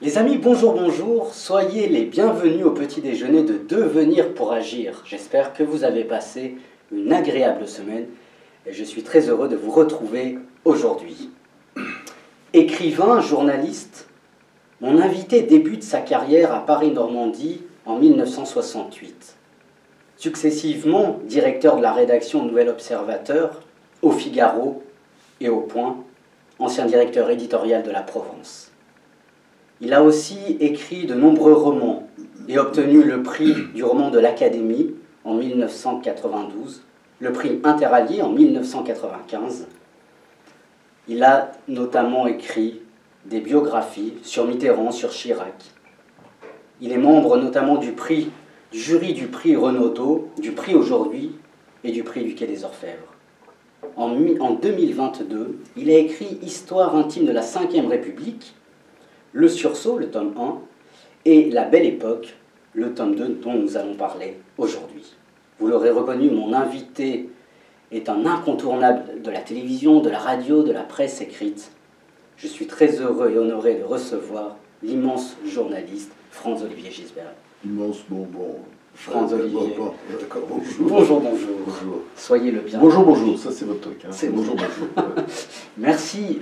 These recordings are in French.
Les amis, bonjour, bonjour, soyez les bienvenus au petit déjeuner de Devenir pour agir. J'espère que vous avez passé une agréable semaine et je suis très heureux de vous retrouver aujourd'hui. Écrivain, journaliste, mon invité débute sa carrière à Paris-Normandie en 1968. Successivement, directeur de la rédaction Nouvel Observateur, au Figaro et au Point, ancien directeur éditorial de la Provence. Il a aussi écrit de nombreux romans et obtenu le prix du roman de l'Académie en 1992, le prix Interallié en 1995. Il a notamment écrit des biographies sur Mitterrand, sur Chirac. Il est membre notamment du jury du prix Renaudot, du prix Aujourd'hui et du prix du Quai des Orfèvres. En 2022, il a écrit Histoire intime de la Ve République, Le Sursaut, le tome 1, et La Belle Époque, le tome 2 dont nous allons parler aujourd'hui. Vous l'aurez reconnu, mon invité est un incontournable de la télévision, de la radio, de la presse écrite. Je suis très heureux et honoré de recevoir l'immense journaliste Franz-Olivier Gisbert. Immense bonbon. Franz-Olivier. Bon, d'accord, bonjour. Bonjour, bonjour. Bonjour. Soyez le bienvenu. Bonjour, bonjour, ça c'est votre truc. Hein. C'est bonjour, bon. bonjour. Merci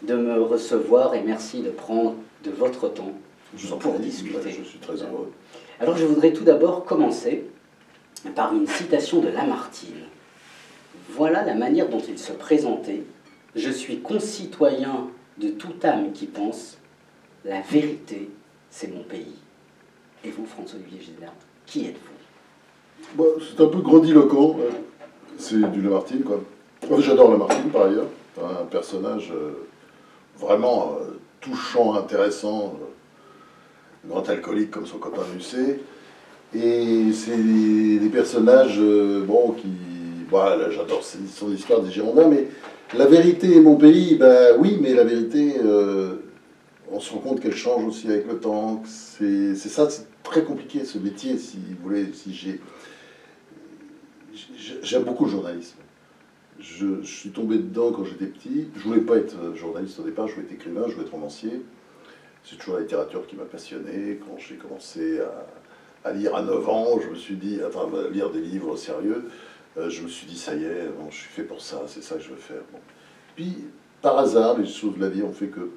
de me recevoir et merci de prendre de votre temps Je vous en pour prie, discuter. ouais, je suis très heureux. Alors je voudrais tout d'abord commencer par une citation de Lamartine. Voilà la manière dont il se présentait. Je suis concitoyen de toute âme qui pense. La vérité, c'est mon pays. Et vous, François-Olivier Gisbert, qui êtes-vous? Bon, c'est un peu grandiloquent. C'est du Lamartine, quoi. J'adore Lamartine, par ailleurs. Un personnage vraiment touchant, intéressant. Grand alcoolique comme son copain Musset. Et c'est des personnages, bon, qui... Voilà, j'adore son histoire des Girondins, mais la vérité est mon pays, ben oui, mais la vérité, on se rend compte qu'elle change aussi avec le temps. C'est ça, c'est très compliqué ce métier, si vous voulez. J'aime beaucoup le journalisme. Je suis tombé dedans quand j'étais petit. Je voulais pas être journaliste au départ, je voulais être écrivain, je voulais être romancier. C'est toujours la littérature qui m'a passionné. Quand j'ai commencé à lire à 9 ans, je me suis dit, enfin, à lire des livres sérieux, je me suis dit, ça y est, bon, je suis fait pour ça, c'est ça que je veux faire. Bon. Puis, par hasard, les choses de la vie ont fait que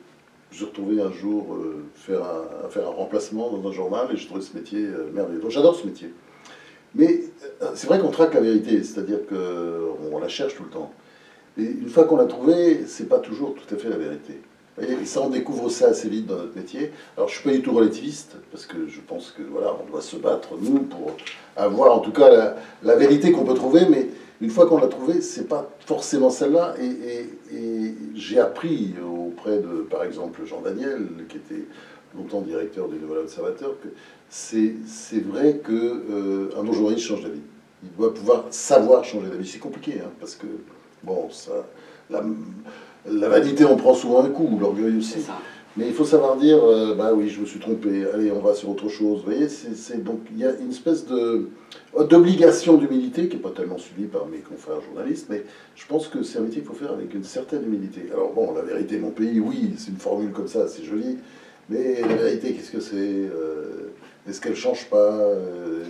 je suis retrouvé un jour faire un remplacement dans un journal et j'ai trouvé ce métier merveilleux. Donc j'adore ce métier. Mais c'est vrai qu'on traque la vérité, c'est-à-dire qu'on la cherche tout le temps. Et une fois qu'on l'a trouvée, c'est pas toujours tout à fait la vérité. Vous voyez, et ça, on découvre ça assez vite dans notre métier. Alors, je suis pas du tout relativiste, parce que je pense que voilà, on doit se battre, nous, pour avoir en tout cas la vérité qu'on peut trouver, mais une fois qu'on l'a trouvée, c'est pas forcément celle-là. Et j'ai appris auprès de, par exemple, Jean Daniel, qui était longtemps directeur du Nouvel Observateur, que c'est vrai qu'un bon journaliste change d'avis. Il doit pouvoir savoir changer d'avis. C'est compliqué, hein, parce que, bon, ça... La vanité en prend souvent un coup, l'orgueil aussi. Mais il faut savoir dire, bah oui, je me suis trompé, allez, on va sur autre chose. Vous voyez, donc il y a une espèce d'obligation d'humilité qui n'est pas tellement suivie par mes confrères journalistes, mais je pense que c'est un métier qu'il faut faire avec une certaine humilité. Alors bon, la vérité, mon pays, oui, c'est une formule comme ça, c'est joli, mais la vérité, qu'est-ce que c'est est-ce qu'elle ne change pas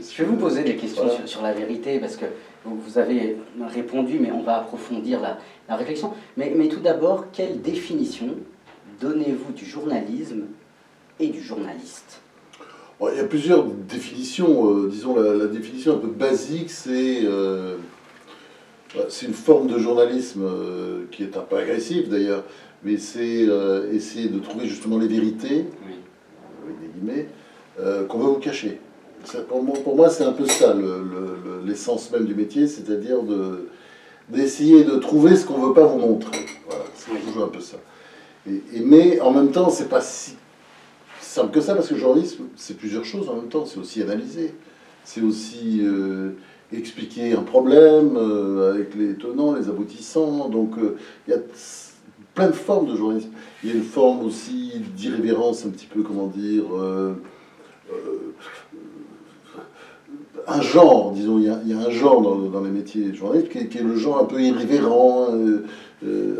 Je vais vous poser des questions sur la vérité, parce que vous avez répondu, mais on va approfondir la réflexion. Mais tout d'abord, quelle définition donnez-vous du journalisme et du journaliste? Bon, il y a plusieurs définitions. Disons, la définition un peu basique, c'est une forme de journalisme qui est un peu agressive d'ailleurs, mais c'est essayer de trouver justement les vérités, oui, avec des guillemets, qu'on veut vous cacher. Pour moi, c'est un peu ça l'essence même du métier, c'est-à-dire d'essayer de trouver ce qu'on ne veut pas vous montrer. Voilà, c'est toujours un peu ça. Mais en même temps, c'est pas si simple que ça, parce que le journalisme, c'est plusieurs choses en même temps. C'est aussi analyser, c'est aussi expliquer un problème avec les tenants, les aboutissants. Donc, il y a plein de formes de journalisme. Il y a une forme aussi d'irrévérence, un petit peu, comment dire... un genre, disons, il y a un genre dans les métiers journalistes qui est le genre un peu irrévérent,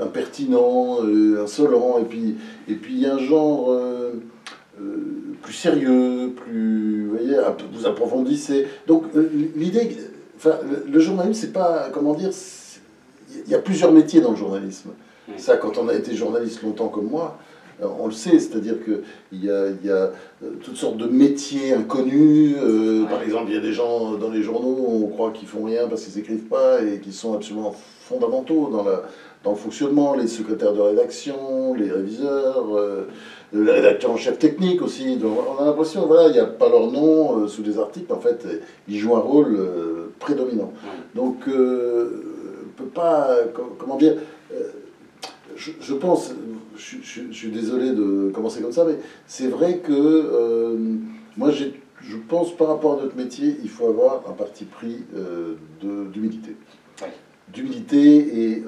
impertinent, insolent, et puis il y a un genre sérieux, plus, vous voyez, vous approfondissez. Donc l'idée, enfin, le journalisme, c'est pas, comment dire, il y a plusieurs métiers dans le journalisme. Ça, quand on a été journaliste longtemps comme moi, on le sait, c'est-à-dire qu'il y a toutes sortes de métiers inconnus. Par exemple, il y a des gens dans les journaux, on croit qu'ils font rien parce qu'ils n'écrivent pas et qui sont absolument fondamentaux dans le fonctionnement. Les secrétaires de rédaction, les réviseurs, les rédacteurs en chef technique aussi. Donc, on a l'impression, voilà, il n'y a pas leur nom sous les articles. En fait, ils jouent un rôle prédominant. Donc, on ne peut pas, comment dire... Je pense, je suis désolé de commencer comme ça, mais c'est vrai que moi, je pense par rapport à notre métier, il faut avoir un parti pris d'humilité. Ouais. D'humilité et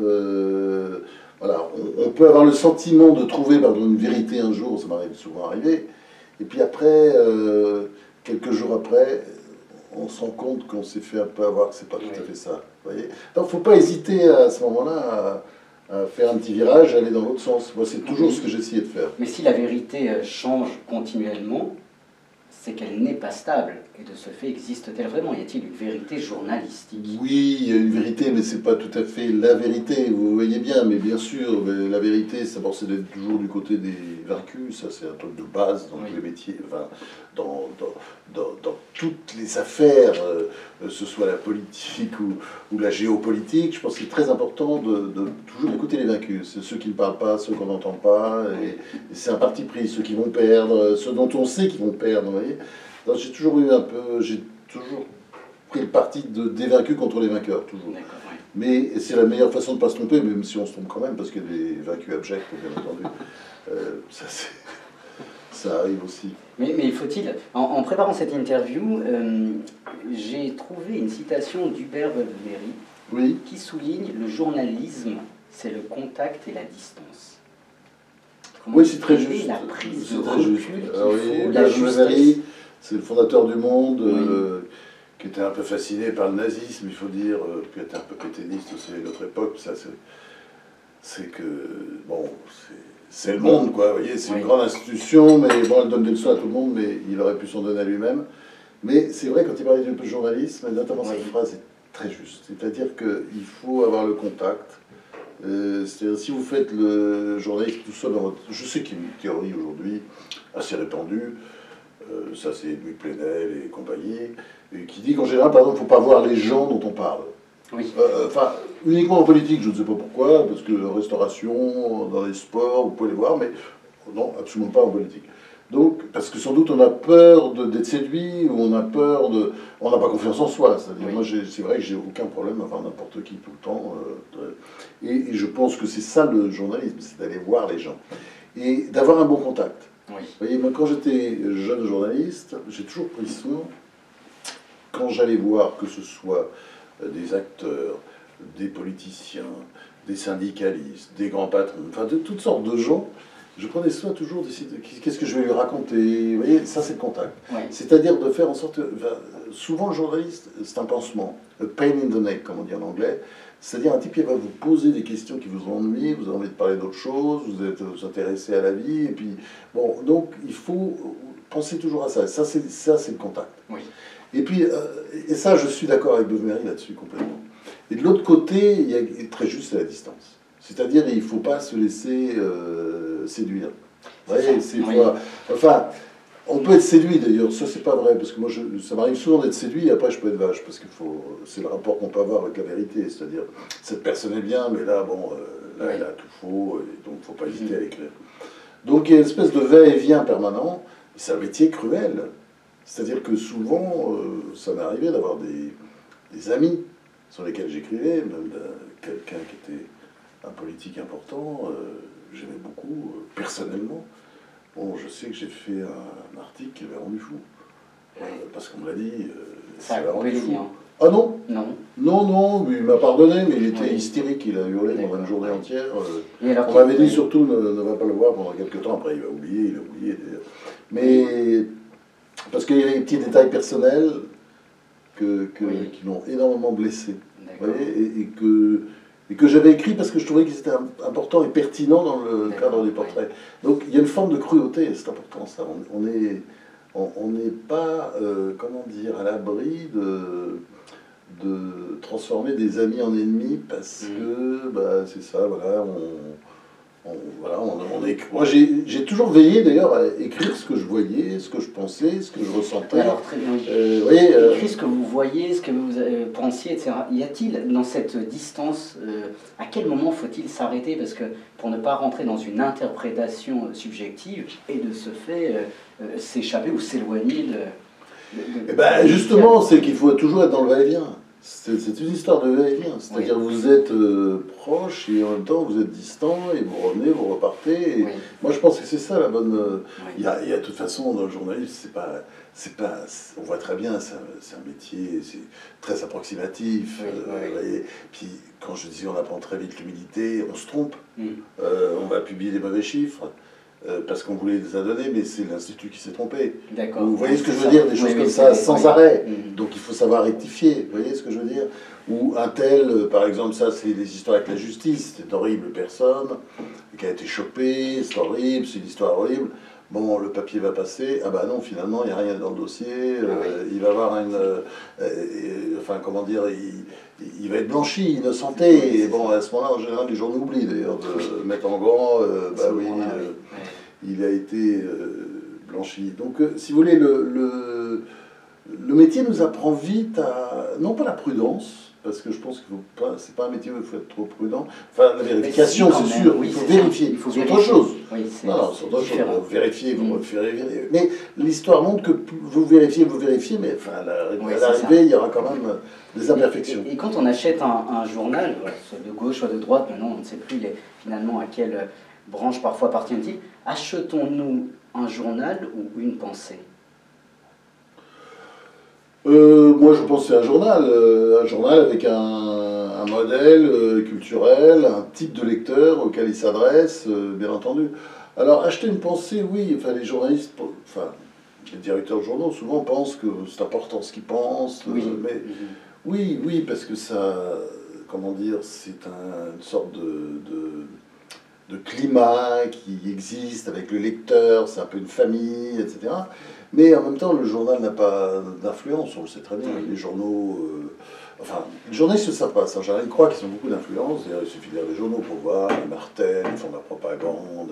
voilà, on peut avoir le sentiment de trouver pardon, une vérité un jour, ça m'arrive souvent arrivé, et puis après, quelques jours après, on se rend compte qu'on s'est fait un peu avoir, que c'est pas tout à fait ça. Vous voyez. Donc, il ne faut pas hésiter à ce moment-là à faire un petit virage, aller dans l'autre sens. Moi, c'est toujours ce que j'ai essayé de faire. Mais si la vérité change continuellement, c'est qu'elle n'est pas stable. Et de ce fait, existe-t-elle vraiment? Y a-t-il une vérité journalistique? Oui, il y a une vérité, mais c'est pas tout à fait la vérité, vous voyez bien. Mais bien sûr, la vérité, c'est d'être toujours du côté des vaincus. Ça, c'est un truc de base dans tous les métiers, enfin, dans toutes les affaires, ce soit la politique ou la géopolitique. Je pense que c'est très important de toujours écouter les vaincus. C'est ceux qui ne parlent pas, ceux qu'on n'entend pas. Et c'est un parti pris, ceux qui vont perdre, ceux dont on sait qu'ils vont perdre, vous voyez. J'ai toujours eu j'ai toujours pris le parti des vaincus contre les vainqueurs, toujours. Mais c'est la meilleure façon de ne pas se tromper, même si on se trompe quand même, parce qu'il y a des vaincus abjects, bien entendu. Ça arrive aussi. Mais faut-il... En préparant cette interview, j'ai trouvé une citation d'Hubert Wolf-Ferry qui souligne le journalisme, c'est le contact et la distance. Oui, c'est très juste. La prise de recul c'est le fondateur du Monde, qui était un peu fasciné par le nazisme, il faut dire, qui était un peu pétainiste aussi à notre époque. Ça, c'est que, bon, c'est le Monde, quoi, vous voyez, c'est une grande institution, mais bon, elle donne des leçons à tout le monde, mais il aurait pu s'en donner à lui-même. Mais c'est vrai, quand il parlait du journalisme, notamment cette phrase est très juste. C'est-à-dire qu'il faut avoir le contact. C'est-à-dire, si vous faites le journalisme tout seul dans votre... Je sais qu'il y a une théorie aujourd'hui assez répandue, ça c'est Louis Plenel et compagnie, qui dit qu'en général, par exemple, il ne faut pas voir les gens dont on parle. Enfin, uniquement en politique, je ne sais pas pourquoi, parce que la restauration, dans les sports, vous pouvez les voir, mais non, absolument pas en politique. Donc, parce que sans doute on a peur d'être séduit, ou on a peur de... On n'a pas confiance en soi. C'est-à-dire, moi, c'est vrai que j'ai aucun problème à voir n'importe qui tout le temps. Et je pense que c'est ça le journalisme, c'est d'aller voir les gens. Et d'avoir un bon contact. Vous voyez, moi, quand j'étais jeune journaliste, j'ai toujours pris soin, quand j'allais voir que ce soit des acteurs, des politiciens, des syndicalistes, des grands patrons, enfin de toutes sortes de gens, je prenais soin toujours d'essayer de qu'est-ce que je vais lui raconter. Vous voyez, ça c'est le contact. C'est-à-dire de faire en sorte... souvent le journaliste, c'est un pansement, a pain in the neck, comme on dit en anglais. C'est-à-dire un type qui va vous poser des questions qui vous ennuient, vous avez envie de parler d'autre chose, vous intéressez à la vie, et puis... Bon, donc il faut penser toujours à ça. Ça c'est le contact. Et puis, et ça je suis d'accord avec Bovary là-dessus complètement. Et de l'autre côté, il y a très juste la distance. C'est-à-dire il ne faut pas se laisser séduire. Vous voyez, enfin, on peut être séduit d'ailleurs, ça c'est pas vrai, parce que moi ça m'arrive souvent d'être séduit et après je peux être vache, parce que c'est le rapport qu'on peut avoir avec la vérité, c'est-à-dire cette personne est bien, mais là, bon, là elle a tout faux, et donc il ne faut pas hésiter à l'écrire. Donc il y a une espèce de va-et-vient permanent, et c'est un métier cruel. C'est-à-dire que souvent, ça m'est arrivé d'avoir des amis sur lesquels j'écrivais, même quelqu'un qui était un politique important, j'aimais beaucoup, personnellement. Bon, je sais que j'ai fait un article qui m'avait rendu fou. Parce qu'on me l'a dit, ça m'a rendu fou. Ah non? Non, il m'a pardonné, mais il était hystérique, il a hurlé pendant une journée entière. On m'avait dit surtout, ne va pas le voir pendant quelques temps, après il a oublié d'ailleurs. Mais, parce qu'il y avait des petits détails personnels qui l'ont énormément blessé. Vous voyez, et que j'avais écrit parce que je trouvais qu'ils étaient importants et pertinents dans le cadre du portrait. Donc il y a une forme de cruauté, c'est important ça. on n'est pas, comment dire, à l'abri de transformer des amis en ennemis parce que, bah, c'est ça, voilà, voilà, moi j'ai toujours veillé d'ailleurs à écrire ce que je voyais, ce que je pensais, ce que je ressentais. Alors très bien. Écrire ce que vous voyez, ce que vous pensiez, etc. Y a-t-il dans cette distance, à quel moment faut-il s'arrêter? Parce que pour ne pas rentrer dans une interprétation subjective et de ce fait s'échapper ou s'éloigner Eh ben, justement, c'est qu'il faut toujours être dans le va-et-vient. C'est une histoire de va-et-vient. C'est-à-dire vous êtes proche et en même temps vous êtes distant et vous revenez, vous repartez. Et moi je pense que c'est ça la bonne. Il y a de toute façon dans le journalisme, on voit très bien, c'est un métier, c'est très approximatif. Puis quand je dis on apprend très vite l'humilité, on se trompe. On va publier des mauvais chiffres. Parce qu'on voulait les adonner, mais c'est l'Institut qui s'est trompé. Vous voyez ce que je veux dire? Des choses comme ça, sans arrêt. Donc il faut savoir rectifier, vous voyez ce que je veux dire? Ou un tel, par exemple, ça c'est des histoires avec la justice, c'est une horrible personne qui a été chopée, c'est horrible, c'est une histoire horrible. Bon, le papier va passer, ah bah non, finalement, il n'y a rien dans le dossier, il va avoir une... enfin, comment dire, il va être blanchi, innocenté, et bon, à ce moment-là, en général, les journaux oublient d'ailleurs de mettre en grand, bah oui, il a été blanchi. Donc, si vous voulez, le métier nous apprend vite à, non pas la prudence, parce que je pense qu'il faut pas, c'est pas un métier où il faut être trop prudent. Enfin, la vérification, c'est sûr, il faut vérifier. C'est autre chose. Non, c'est autre chose. Vous vérifiez, vous vérifiez. Mais l'histoire montre que vous vérifiez, mais enfin, à l'arrivée, il y aura quand même des imperfections. Et quand on achète un journal, soit de gauche, soit de droite, maintenant on ne sait plus finalement à quelle branche parfois appartient-il, achetons-nous un journal ou une pensée? Moi, je pense que c'est un journal avec un modèle culturel, un type de lecteur auquel il s'adresse, bien entendu. Alors, acheter une pensée, oui, enfin, les journalistes, enfin, les directeurs de journaux, souvent pensent que c'est important ce qu'ils pensent, mais oui, parce que ça, comment dire, c'est une sorte de climat qui existe avec le lecteur, c'est un peu une famille, etc. Mais en même temps, le journal n'a pas d'influence, on le sait très bien. Les journaux... enfin, les journalistes ne savent pas ça. Ils croient qu'ils ont beaucoup d'influence. Il suffit de lire les journaux pour voir, ils martèlent, ils font de la propagande.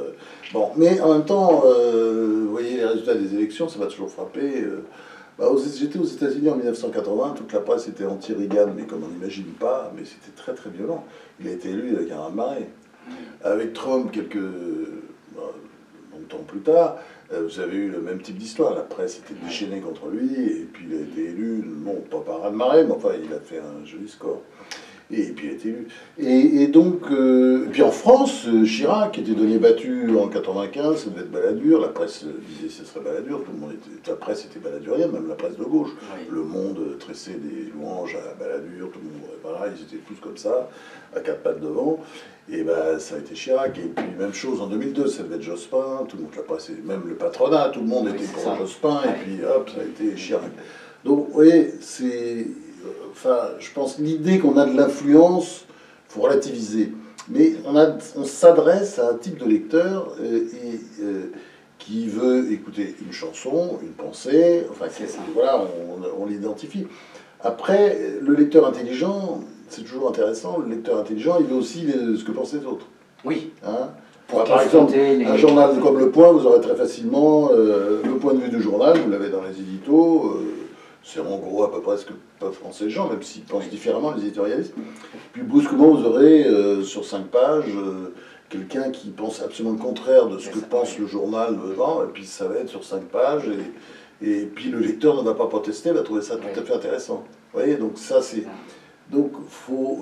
Bon, mais en même temps, vous voyez les résultats des élections, ça m'a toujours frappé. J'étais aux États-Unis en 1980, toute la presse était anti-Reagan, mais comme on n'imagine pas, mais c'était très très violent. Il a été élu avec un raz-de-marée. Avec Trump, longtemps plus tard, vous avez eu le même type d'histoire. La presse était déchaînée contre lui, et puis il a été élu, non pas par raz-de-marée, mais enfin il a fait un joli score. Et puis il a été élu. Et donc, puis en France, Chirac était donné battu en 95, ça devait être Balladur, la presse disait que ce serait Balladur, la presse était balladurienne, même la presse de gauche. Le Monde tressait des louanges à Balladur, tout le monde, voilà, ils étaient tous comme ça, à quatre pattes devant. Et ben ça a été Chirac. Et puis même chose en 2002, ça devait être Jospin, tout le monde, la presse, même le patronat, tout le monde était pour Jospin, et puis hop, ça a été Chirac. Donc vous voyez, c'est... Enfin, je pense que l'idée qu'on a de l'influence, il faut relativiser. Mais on s'adresse à un type de lecteur qui veut écouter une chanson, une pensée, enfin, voilà, on l'identifie. Après, le lecteur intelligent, c'est toujours intéressant, le lecteur intelligent, il veut aussi ce que pensent les autres. Oui. Hein? Par exemple, un journal comme Le Point, vous aurez très facilement le point de vue du journal, vous l'avez dans les éditos, c'est en gros à peu près ce que peuvent penser les gens, même s'ils pensent différemment, les éditorialistes. Puis brusquement, vous aurez sur 5 pages quelqu'un qui pense absolument le contraire de ce que pense le journal devant, et puis ça va être sur 5 pages, et puis le lecteur ne va pas protester, va trouver ça tout à fait intéressant. Vous voyez, donc ça c'est... Donc faut,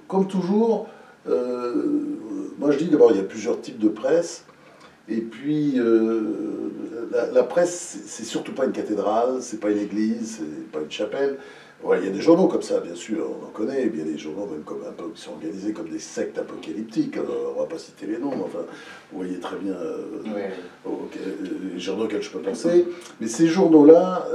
comme toujours, moi je dis d'abord il y a plusieurs types de presse, et puis la presse c'est surtout pas une cathédrale, c'est pas une église, c'est pas une chapelle. Ouais, il y a des journaux comme ça, bien sûr, on en connaît, il y a des journaux même comme un peu, qui sont organisés comme des sectes apocalyptiques, alors, on va pas citer les noms, mais enfin, vous voyez très bien les journaux auxquels je peux penser. Mais ces journaux-là,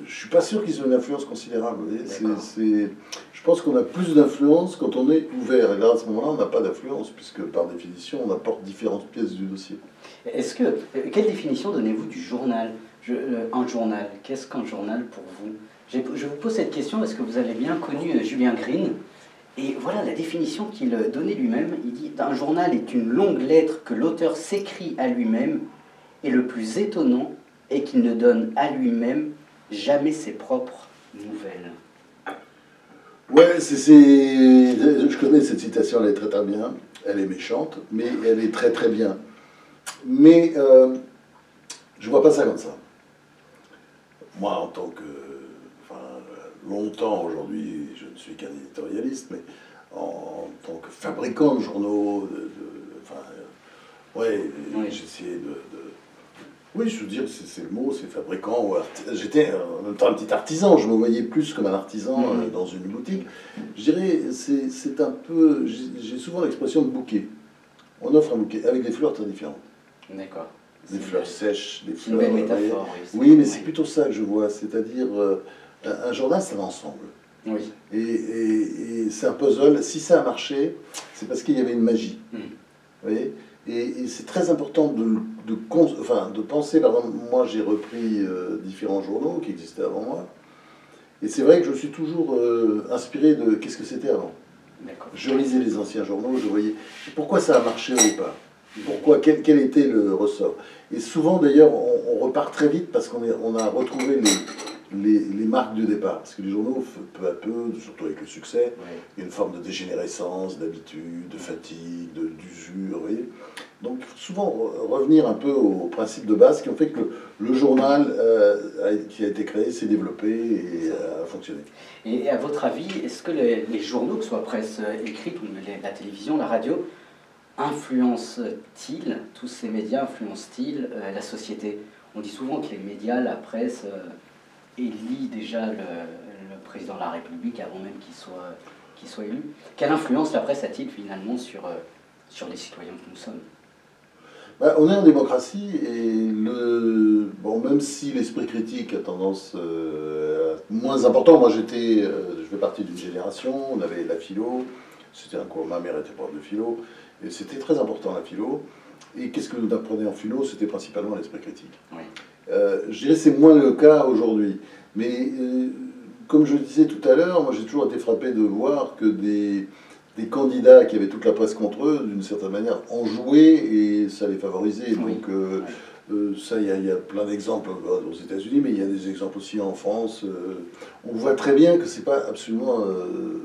je suis pas sûr qu'ils aient une influence considérable. Vous voyez, je pense qu'on a plus d'influence quand on est ouvert. Et là, à ce moment-là, on n'a pas d'influence, puisque par définition, on apporte différentes pièces du dossier. Quelle définition donnez-vous du journal? Un journal, qu'est-ce qu'un journal pour vous? Je vous pose cette question parce que vous avez bien connu Julien Green. Et voilà la définition qu'il donnait lui-même. Il dit: un journal est une longue lettre que l'auteur s'écrit à lui-même, et le plus étonnant est qu'il ne donne à lui-même jamais ses propres nouvelles. Ouais, je connais cette citation, elle est très très bien. Elle est méchante, mais elle est très très bien. Mais je vois pas ça comme ça. Moi, en tant que... Enfin, longtemps aujourd'hui, je ne suis qu'un éditorialiste, mais en tant que fabricant de journaux, oui. J'essayais oui, je veux dire, c'est le mot, c'est fabricant. J'étais en même temps un petit artisan, je me voyais plus comme un artisan dans une boutique. Je dirais, c'est un peu... J'ai souvent l'expression de bouquet. On offre un bouquet avec des fleurs très différentes. D'accord. Des fleurs sèches, des fleurs... Une belle métaphore. Oui, mais c'est plutôt ça que je vois. C'est-à-dire, un journal, c'est un ensemble. Oui. Et c'est un puzzle. Si ça a marché, c'est parce qu'il y avait une magie. Vous voyez ? Et c'est très important de penser. Par exemple, moi, j'ai repris différents journaux qui existaient avant moi. Et c'est vrai que je suis toujours inspiré de qu'est-ce que c'était avant. Je lisais les anciens journaux, je voyais pourquoi ça a marché au départ. Pourquoi, quel était le ressort. Et souvent, d'ailleurs, on repart très vite parce qu'on a retrouvé les marques du départ. Parce que les journaux, peu à peu, surtout avec le succès, il y a une forme de dégénérescence, d'habitude, de fatigue, d'usure. Vous voyez. Donc, il faut souvent revenir un peu aux principes de base qui ont fait que le journal qui a été créé s'est développé et a fonctionné. Et à votre avis, est-ce que les journaux, que ce soit presse écrite ou la télévision, la radio, influencent-ils, tous ces médias influencent-ils la société? On dit souvent que les médias, la presse, élit déjà le président de la République avant même qu'il soit élu. Quelle influence la presse a-t-il finalement sur les citoyens que nous sommes? On est en démocratie et même si l'esprit critique a tendance à être moins important, moi je fais partie d'une génération, on avait la philo, c'était un cours, ma mère était prof de philo, et c'était très important la philo. Et qu'est-ce que nous apprenait en philo? C'était principalement l'esprit critique. Oui. Je dirais que c'est moins le cas aujourd'hui. Mais comme je le disais tout à l'heure, moi j'ai toujours été frappé de voir que des candidats qui avaient toute la presse contre eux, d'une certaine manière, ont joué et ça les favorisait. Oui. Donc ça, il y a plein d'exemples aux États-Unis, mais il y a des exemples aussi en France. On voit très bien que c'est pas absolument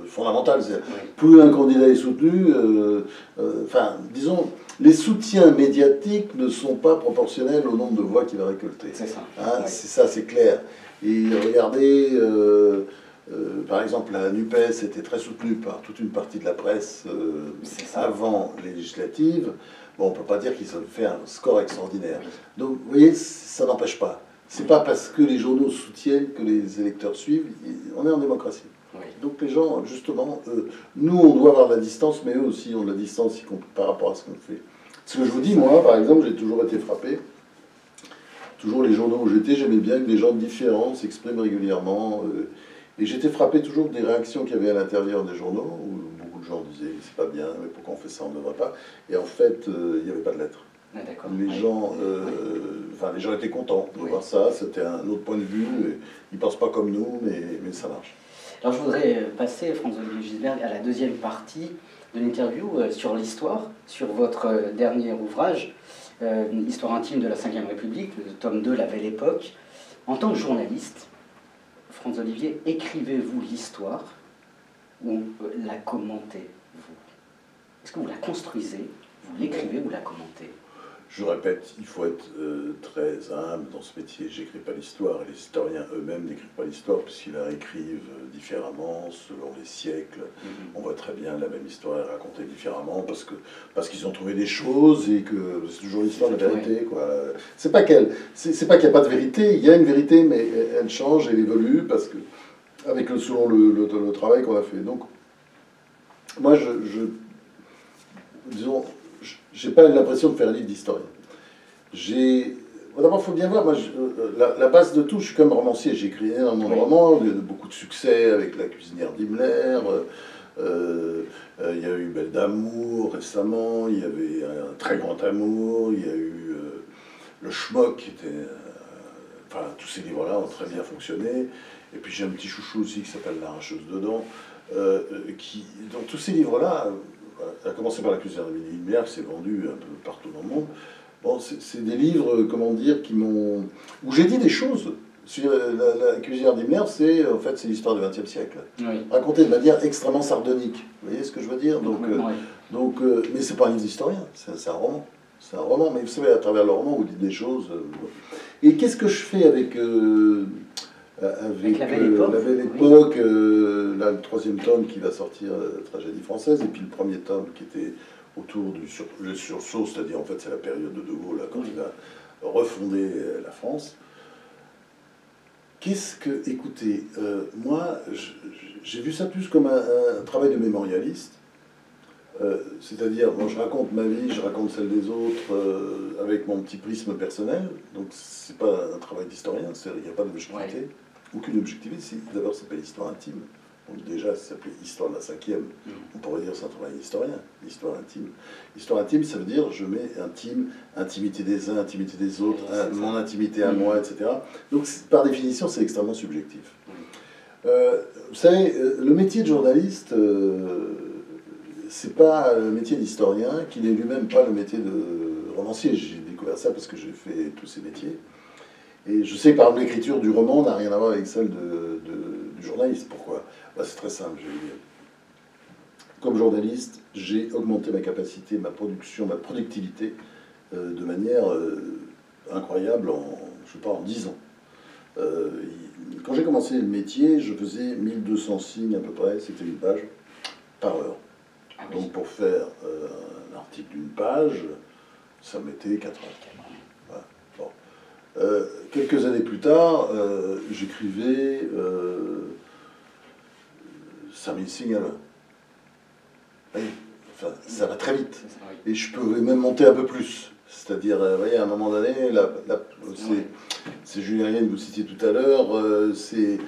fondamental. Plus un candidat est soutenu, disons, les soutiens médiatiques ne sont pas proportionnels au nombre de voix qu'il va récolter. C'est ça. C'est ça, c'est clair. Et regardez, par exemple, la NUPES était très soutenue par toute une partie de la presse avant les législatives. Bon, on ne peut pas dire qu'ils ont fait un score extraordinaire. Donc, vous voyez, ça n'empêche pas. C'est pas parce que les journaux soutiennent que les électeurs suivent. On est en démocratie. Donc les gens, justement, nous, on doit avoir de la distance, mais eux aussi ont de la distance par rapport à ce qu'on fait. Ce que je vous dis, moi, par exemple, j'ai toujours été frappé. Toujours les journaux où j'étais, j'aimais bien que des gens différents s'expriment régulièrement. Et j'étais frappé toujours des réactions qu'il y avait à l'intérieur des journaux, où beaucoup de gens disaient « c'est pas bien, mais pourquoi on fait ça, on ne devrait pas ». Et en fait, il n'y avait pas de lettres. Les gens étaient contents de voir ça, c'était un autre point de vue. Ils ne pensent pas comme nous, mais ça marche. Alors je voudrais passer, Franz-Olivier Gisbert, à la deuxième partie de l'interview sur l'histoire, sur votre dernier ouvrage, Histoire intime de la Ve République, le tome 2, La Belle Époque. En tant que journaliste, Franz-Olivier, écrivez-vous l'histoire ou la commentez-vous? Est-ce que vous la construisez, vous l'écrivez ou la commentez? Je répète, il faut être très humble dans ce métier. J'écris pas l'histoire, et les historiens eux-mêmes n'écrivent pas l'histoire, puisqu'ils la écrivent différemment, selon les siècles. On voit très bien la même histoire est racontée différemment, parce qu'ils ont trouvé des choses, et que c'est toujours l'histoire de la vérité, quoi. C'est pas qu'il n'y a pas de vérité, il y a une vérité, mais elle change, elle évolue, parce que, selon le travail qu'on a fait. Donc, moi, disons, j'ai pas l'impression de faire un livre d'historien. D'abord, il faut bien voir, moi, la base de tout, je suis comme romancier, j'ai écrit énormément de romans, beaucoup de succès avec La cuisinière d'Himmler, il y a eu Belle d'amour récemment, il y avait Un très grand amour, il y a eu Le Schmock, qui était... enfin, tous ces livres-là ont très bien fonctionné. Et puis j'ai un petit chouchou aussi qui s'appelle L'arracheuse de dents, dans tous ces livres-là, à commencer par La cuisinière d'Himmler, qui s'est vendu un peu partout dans le monde. Bon, c'est des livres, comment dire, où j'ai dit des choses. La cuisinière d'Himmler, en fait, c'est l'histoire du XXe siècle. Oui. Racontée de manière extrêmement sardonique. Vous voyez ce que je veux dire? Mais c'est pas un livre d'historien, c'est un roman. C'est un roman, mais vous savez, à travers le roman, vous dites des choses. Et qu'est-ce que je fais avec La Belle Époque, là, le 3e tome qui va sortir, Tragédie française, et puis le 1er tome qui était autour du sursaut, c'est-à-dire en fait c'est la période de Gaulle, là, quand il a refondé la France. Écoutez, moi j'ai vu ça plus comme un travail de mémorialiste, c'est-à-dire, moi je raconte ma vie, je raconte celle des autres avec mon petit prisme personnel, donc c'est pas un travail d'historien, il n'y a pas d'objectivité, aucune objectivité, d'abord c'est pas l'histoire intime. Donc déjà, ça s'appelait Histoire de la 5e. On pourrait dire c'est un travail historien, l'histoire intime. L'histoire intime, ça veut dire je mets intime, intimité des uns, intimité des autres, mon intimité à moi, etc. Donc par définition, c'est extrêmement subjectif. Vous savez, le métier de journaliste, c'est pas le métier d'historien, qui n'est lui-même pas le métier de romancier. J'ai découvert ça parce que j'ai fait tous ces métiers. Et je sais que par exemple l'écriture du roman n'a rien à voir avec celle du journaliste. Pourquoi? C'est très simple, je vais dire. Comme journaliste, j'ai augmenté ma capacité, ma production, ma productivité de manière incroyable je sais pas, en 10 ans. Quand j'ai commencé le métier, je faisais 1200 signes à peu près, c'était une page par heure. Ah oui. Donc pour faire un article d'une page, ça mettait 4 heures. Voilà. Bon. Quelques années plus tard, j'écrivais 5000 signes à l'heure. Enfin, ça va très vite. Et je pouvais même monter un peu plus. C'est-à-dire, vous voyez, à un moment donné, c'est Julien Rienne que vous citiez tout à l'heure, c'est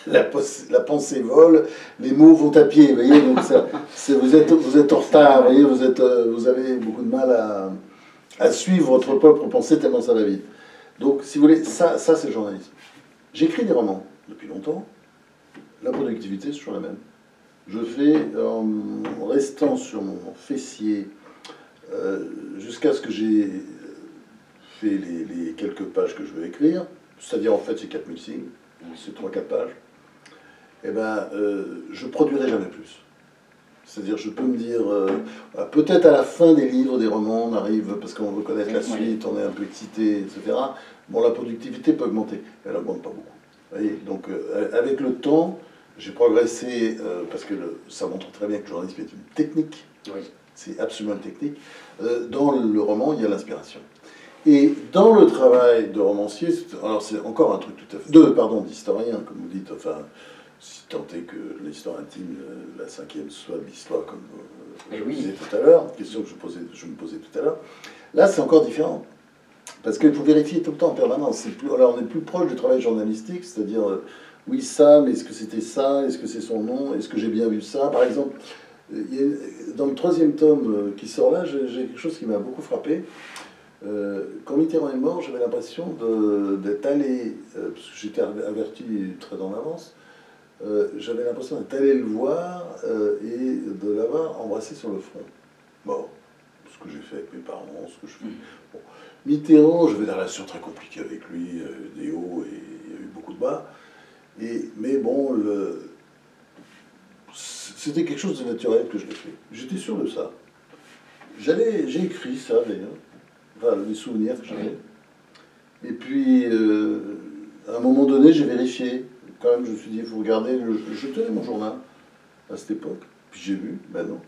la pensée vole, les mots vont à pied, vous voyez, donc vous êtes en retard, vous voyez, vous avez beaucoup de mal à suivre votre propre pensée tellement ça va vite. Donc, si vous voulez, ça c'est le journalisme. J'écris des romans depuis longtemps, la productivité c'est toujours la même. Je fais, en restant sur mon fessier, jusqu'à ce que j'ai fait les quelques pages que je veux écrire, c'est-à-dire en fait c'est 4000 signes, c'est 3-4 pages, et ben je produirai jamais plus. C'est-à-dire je peux me dire, peut-être à la fin des livres, des romans, on arrive, parce qu'on veut connaître la suite, on est un peu excité, etc. Bon, la productivité peut augmenter, mais elle n'augmente pas beaucoup. Vous voyez, donc avec le temps, j'ai progressé, parce que ça montre très bien que le journalisme est une technique. Oui. C'est absolument une technique. Dans le roman, il y a l'inspiration. Et dans le travail de romancier, alors c'est encore un truc tout à fait... d'historien, comme vous dites, enfin, si tant est que l'histoire intime, la 5e, soit de l'histoire, comme je vous disais tout à l'heure, question que je me posais tout à l'heure. Là, c'est encore différent. Parce qu'il faut vérifier tout le temps en permanence. Alors, on est plus proche du travail journalistique, c'est-à-dire, oui, ça, mais est-ce que c'était ça? Est-ce que c'est son nom? Est-ce que j'ai bien vu ça? Par exemple, dans le 3e tome qui sort là, j'ai quelque chose qui m'a beaucoup frappé. Quand Mitterrand est mort, j'avais l'impression d'être allé, parce que j'étais averti très en avance, j'avais l'impression d'être allé le voir et de l'avoir embrassé sur le front. Bon, ce que j'ai fait avec mes parents, ce que je fais. Bon. Mitterrand, j'avais des relations très compliquées avec lui, des hauts et il y a eu beaucoup de bas. Mais bon, c'était quelque chose de naturel que je l'ai fait. J'étais sûr de ça. J'ai écrit ça d'ailleurs, enfin les souvenirs que j'avais. Et puis, à un moment donné, j'ai vérifié. Quand même, je me suis dit, il faut regarder. Je tenais mon journal à cette époque. Puis j'ai vu, ben non.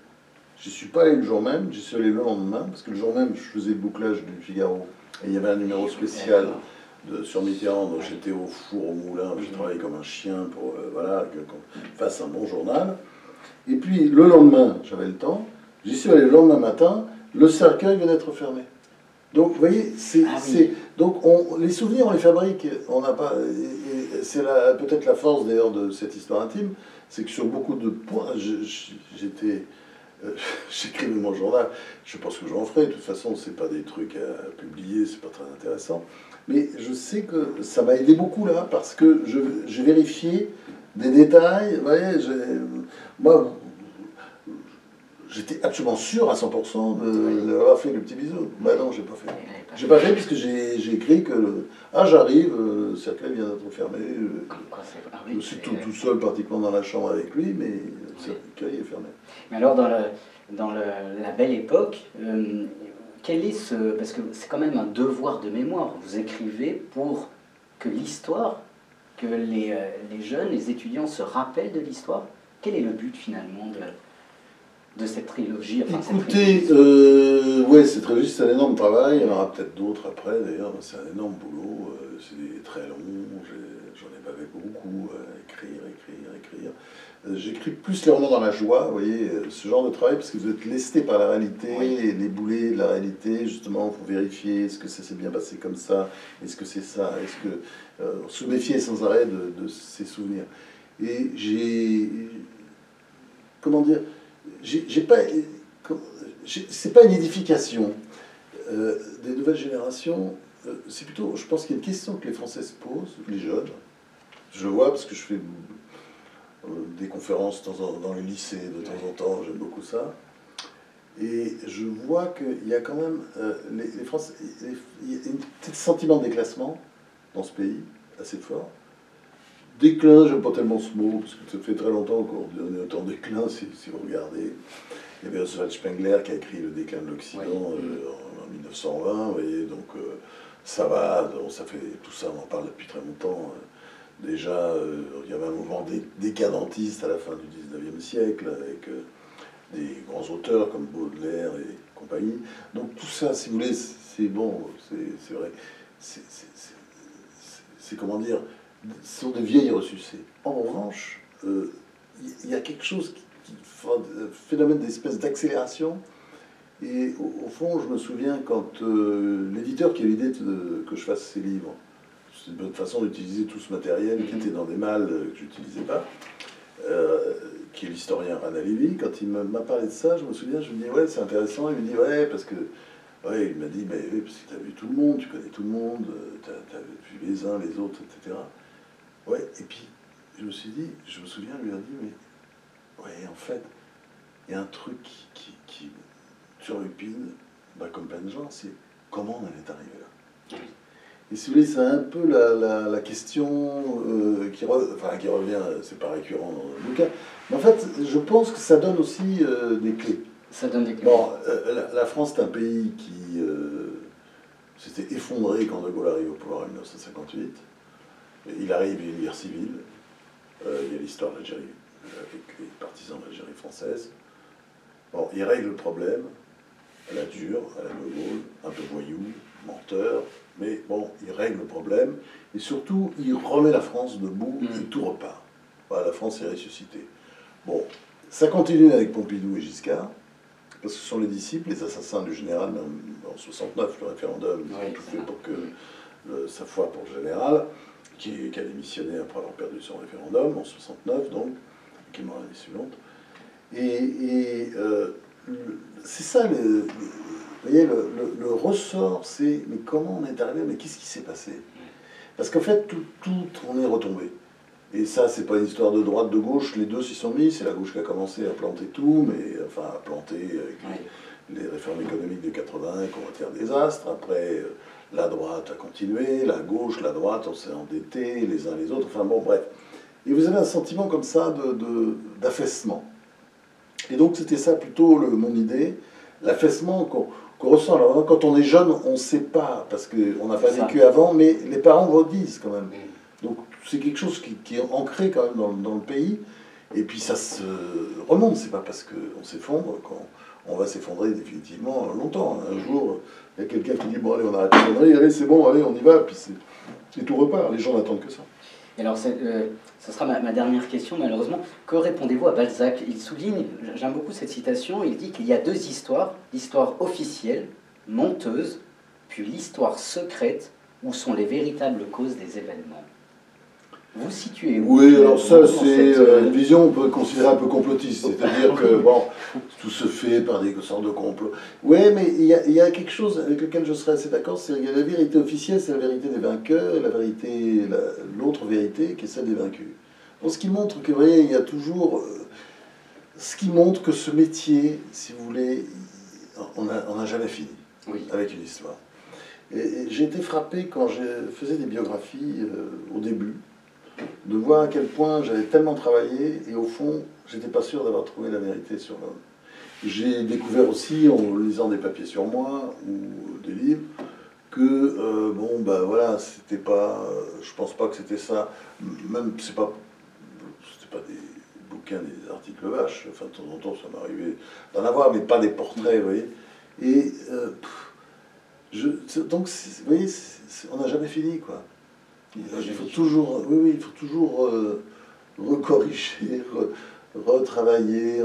Je n'y suis pas allé le jour même, j'y suis allé le lendemain, parce que le jour même, je faisais le bouclage du Figaro. Et il y avait un numéro spécial sur Mitterrand, donc j'étais au four, au moulin, j'ai travaillé comme un chien pour qu'on fasse un bon journal. Et puis le lendemain, j'avais le temps, j'y suis allé le lendemain matin, le cercueil venait d'être fermé. Donc, vous voyez, Ah oui. donc les souvenirs, on les fabrique. On n'a pas. Et c'est peut-être la force d'ailleurs de cette histoire intime, c'est que sur beaucoup de points, j'étais. J'écrivais mon journal. Je pense que j'en ferai. De toute façon, c'est pas des trucs à publier, c'est pas très intéressant. Mais je sais que ça m'a aidé beaucoup là, parce que j'ai vérifié des détails. Vous voyez, moi, j'étais absolument sûr à 100% d'avoir fait le petit bisou. Bah non, j'ai pas fait. J'ai pas fait puisque j'ai écrit que j'arrive, le cercueil vient d'être fermé. Je suis tout seul pratiquement dans la chambre avec lui, mais le cercueil est fermé. Mais alors dans la belle époque, quel est ce... Parce que c'est quand même un devoir de mémoire. Vous écrivez pour que l'histoire, que les jeunes, les étudiants se rappellent de l'histoire. Quel est le but finalement de cette trilogie, enfin, écoutez, ouais, cette trilogie, c'est un énorme travail. Il y en aura peut-être d'autres après, d'ailleurs. C'est un énorme boulot. C'est très long. J'en ai bavé beaucoup. Écrire. J'écris plus les romans dans la joie, vous voyez, ce genre de travail, parce que vous êtes lesté par la réalité, oui. Les boulets de la réalité, justement, il faut vérifier, est-ce que ça s'est bien passé comme ça, est-ce que c'est ça, est-ce que... se méfier sans arrêt de ces souvenirs. Et comment dire, j'ai pas... c'est pas une édification des nouvelles générations, c'est plutôt, je pense qu'il y a une question que les Français se posent, les jeunes, je le vois parce que je fais des conférences dans les lycées de temps en temps, j'aime beaucoup ça. Et je vois qu'il y a quand même les Français, il y a un petit sentiment de déclassement dans ce pays, assez fort. Déclin, j'aime pas tellement ce mot, parce que ça fait très longtemps qu'on est en déclin, si vous regardez. Il y avait Oswald Spengler qui a écrit Le déclin de l'Occident en 1920, vous voyez, donc ça va, ça fait tout ça, on en parle depuis très longtemps. Déjà, il y avait un mouvement décadentiste à la fin du 19e siècle, avec des grands auteurs comme Baudelaire et compagnie. Donc tout ça, si vous voulez, c'est bon, c'est vrai. C'est comment dire, ce sont des vieilles ressuscitées. En revanche, il y a quelque chose phénomène d'espèce d'accélération. Et au fond, je me souviens quand l'éditeur qui a eu l'idée que je fasse ces livres, c'est une bonne façon d'utiliser tout ce matériel qui était dans des malles que je n'utilisais pas, qui est l'historien Anna Levy. Quand il m'a parlé de ça, je me souviens, je me dis ouais, c'est intéressant. Il me dit ouais, parce que ouais, il m'a dit mais oui, parce que tu as vu tout le monde, tu connais tout le monde, tu as vu les uns, les autres, etc. Ouais, et puis je me suis dit, je me souviens lui a dit mais ouais, en fait, il y a un truc qui turlupine, comme plein de gens, c'est comment on en est arrivé là. Et si vous voulez, c'est un peu la question qui revient, c'est pas récurrent dans le bouquin, mais en fait, je pense que ça donne aussi des clés. Ça donne des clés. Bon, la France, c'est un pays qui s'était effondré quand De Gaulle arrive au pouvoir en 1958. Il arrive, il y a une guerre civile, il y a l'histoire de l'Algérie, avec les partisans de l'Algérie française. Bon, il règle le problème, à la dure, à la De Gaulle, un peu voyou, menteur, mais bon, il règle le problème, et surtout, il remet la France debout, et tout repart. Voilà, la France est ressuscitée. Bon, ça continue avec Pompidou et Giscard, parce que ce sont les disciples, les assassins du général, mais en 69, le référendum, ils ont tout fait pour que sa foi pour le général, qui a démissionné après avoir perdu son référendum, en 69, donc, qui est mort l'année suivante. Et c'est ça, vous voyez, le ressort, c'est mais comment on est arrivé, mais qu'est-ce qui s'est passé? Parce qu'en fait, on est retombé. Et ça, c'est pas une histoire de droite, de gauche, les deux s'y sont mis, c'est la gauche qui a commencé à planter tout, mais enfin à planter avec les réformes économiques de 80 qui ont été un désastre. Après, la droite a continué, la gauche, la droite, on s'est endettés les uns les autres, enfin bon, bref. Et vous avez un sentiment comme ça d'affaissement. Et donc c'était ça plutôt mon idée, l'affaissement qu'on ressent. Alors quand on est jeune, on ne sait pas, parce qu'on n'a pas vécu avant, mais les parents vous le disent quand même. Donc c'est quelque chose qui est ancré quand même dans le pays, et puis ça se remonte, c'est pas parce qu'on s'effondre qu'on va s'effondrer définitivement longtemps. Un jour, il y a quelqu'un qui dit, bon allez, on arrête de conneries, allez c'est bon, allez on y va, puis tout repart, les gens n'attendent que ça. Et alors, ce sera ma dernière question, malheureusement. Que répondez-vous à Balzac? Il souligne, j'aime beaucoup cette citation, il dit qu'il y a deux histoires, l'histoire officielle, menteuse, puis l'histoire secrète, où sont les véritables causes des événements. Vous situez où? Oui, alors ça, dans c'est cette, une vision, on peut considérer un peu complotiste, c'est-à-dire que, bon, tout se fait par des sortes de complots. Oui, mais il y a quelque chose avec lequel je serais assez d'accord, c'est que la vérité officielle, c'est la vérité des vainqueurs, et l'autre vérité, qui est celle des vaincus. Donc, ce qui montre que, vous voyez, il y a toujours... ce qui montre que ce métier, si vous voulez, on n'a jamais fini avec une histoire. Et j'ai été frappé quand je faisais des biographies au début, de voir à quel point j'avais tellement travaillé et au fond, j'étais pas sûr d'avoir trouvé la vérité sur l'homme. J'ai découvert aussi, en lisant des papiers sur moi ou des livres, que bon, ben voilà, c'était pas, je pense pas que c'était ça. Même c'était pas des bouquins, des articles vaches. Enfin, de temps en temps, ça m'arrivait d'en avoir, mais pas des portraits, vous voyez. Et donc, vous voyez, on n'a jamais fini, quoi. Il faut toujours, oui, il faut toujours recorriger, retravailler.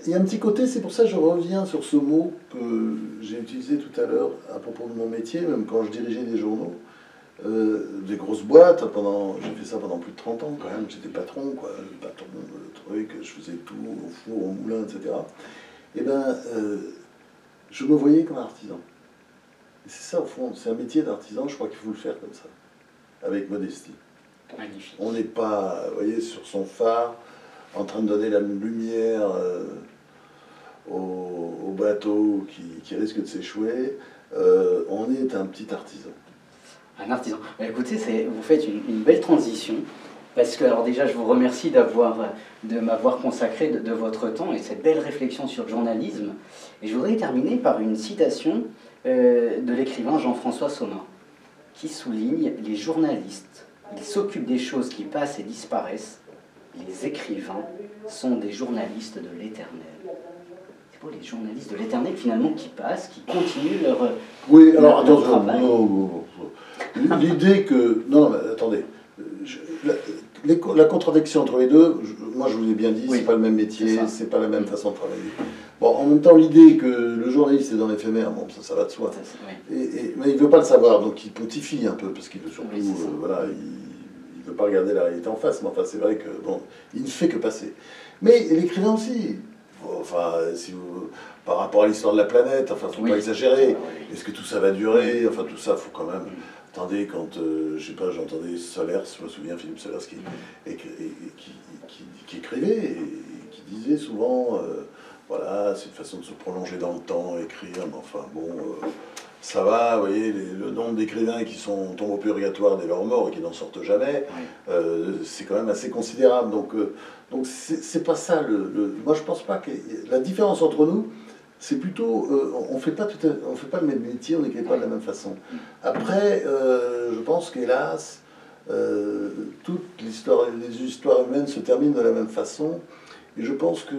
Il y a un petit côté, c'est pour ça que je reviens sur ce mot que j'ai utilisé tout à l'heure à propos de mon métier, même quand je dirigeais des journaux, des grosses boîtes. J'ai fait ça pendant plus de 30 ans quand même. J'étais patron, quoi, le patron, le truc, je faisais tout au four, au moulin, etc. Et ben, je me voyais comme artisan. Et c'est ça, au fond, c'est un métier d'artisan, je crois qu'il faut le faire comme ça, avec modestie. Magnifique. On n'est pas, vous voyez, sur son phare, en train de donner la lumière au bateau qui risque de s'échouer. On est un petit artisan. Un artisan. Écoutez, vous faites une belle transition, parce que, alors déjà, je vous remercie de m'avoir consacré de votre temps et cette belle réflexion sur le journalisme. Et je voudrais terminer par une citation de l'écrivain Jean-François Saumin, qui souligne « Les journalistes, ils s'occupent des choses qui passent et disparaissent. Les écrivains sont des journalistes de l'éternel. » C'est pour les journalistes de l'éternel, finalement, qui passent, qui continuent oui, alors, leur travail. L'idée que... Non, mais attendez. La contradiction entre les deux, moi je vous l'ai bien dit, c'est pas le même métier, c'est pas la même façon de travailler. Bon, en même temps, l'idée que le journaliste est dans l'éphémère, bon, ça va de soi. Mais il ne veut pas le savoir, donc il pontifie un peu, parce qu'il veut surtout, voilà, il ne veut pas regarder la réalité en face, mais enfin, c'est vrai que, bon, il ne fait que passer. Mais l'écrivain aussi, enfin, par rapport à l'histoire de la planète, enfin, faut pas exagérer. Est-ce que tout ça va durer? Enfin, tout ça, faut quand même... Attendez, quand, je sais pas, j'entendais Solers, je me souviens, Philippe Solers, qui écrivait, et qui disait souvent, voilà, c'est une façon de se prolonger dans le temps, écrire, mais enfin, bon, ça va, vous voyez, le nombre d'écrivains qui tombent au purgatoire dès leur mort et qui n'en sortent jamais, c'est quand même assez considérable. Donc c'est pas ça, moi je pense pas que... La différence entre nous, c'est plutôt, on ne fait pas le même métier, on n'écrit pas de la même façon. Après, je pense qu'hélas, toutes les histoires humaines se terminent de la même façon. Et je pense que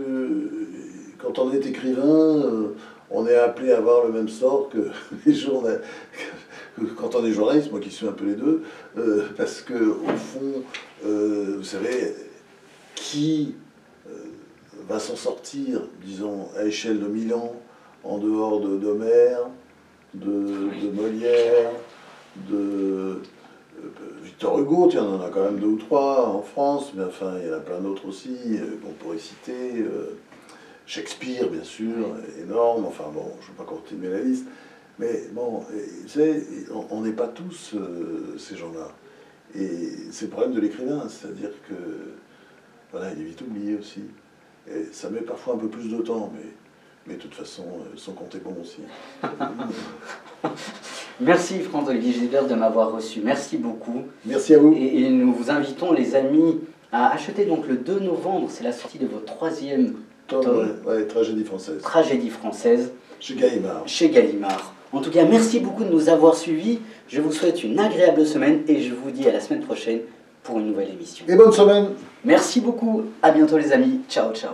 quand on est écrivain, on est appelé à avoir le même sort que les journalistes. Quand on est journaliste, moi qui suis un peu les deux, parce que au fond, vous savez, qui va s'en sortir, disons, à échelle de 1000 ans, en dehors d'Homère, de Molière, de Victor Hugo, tiens, on en a quand même 2 ou 3 en France, mais enfin, il y en a plein d'autres aussi qu'on pourrait citer. Shakespeare, bien sûr, énorme, enfin bon, je ne vais pas continuer la liste, mais bon, vous savez, on n'est pas tous ces gens-là. Et c'est le problème de l'écrivain, c'est-à-dire que, voilà, il est vite oublié aussi. Et ça met parfois un peu plus de temps, mais de toute façon, son compte est bon aussi. Merci Franck-Olivier Gisbert de m'avoir reçu. Merci beaucoup. Merci à vous. Et nous vous invitons, les amis, à acheter donc le 2 novembre, c'est la sortie de votre 3e tome. Ouais, Tragédie française. Tragédie française. Chez Gallimard. Chez Gallimard. En tout cas, merci beaucoup de nous avoir suivis. Je vous souhaite une agréable semaine et je vous dis à la semaine prochaine pour une nouvelle émission. Et bonne semaine. Merci beaucoup. À bientôt les amis. Ciao, ciao.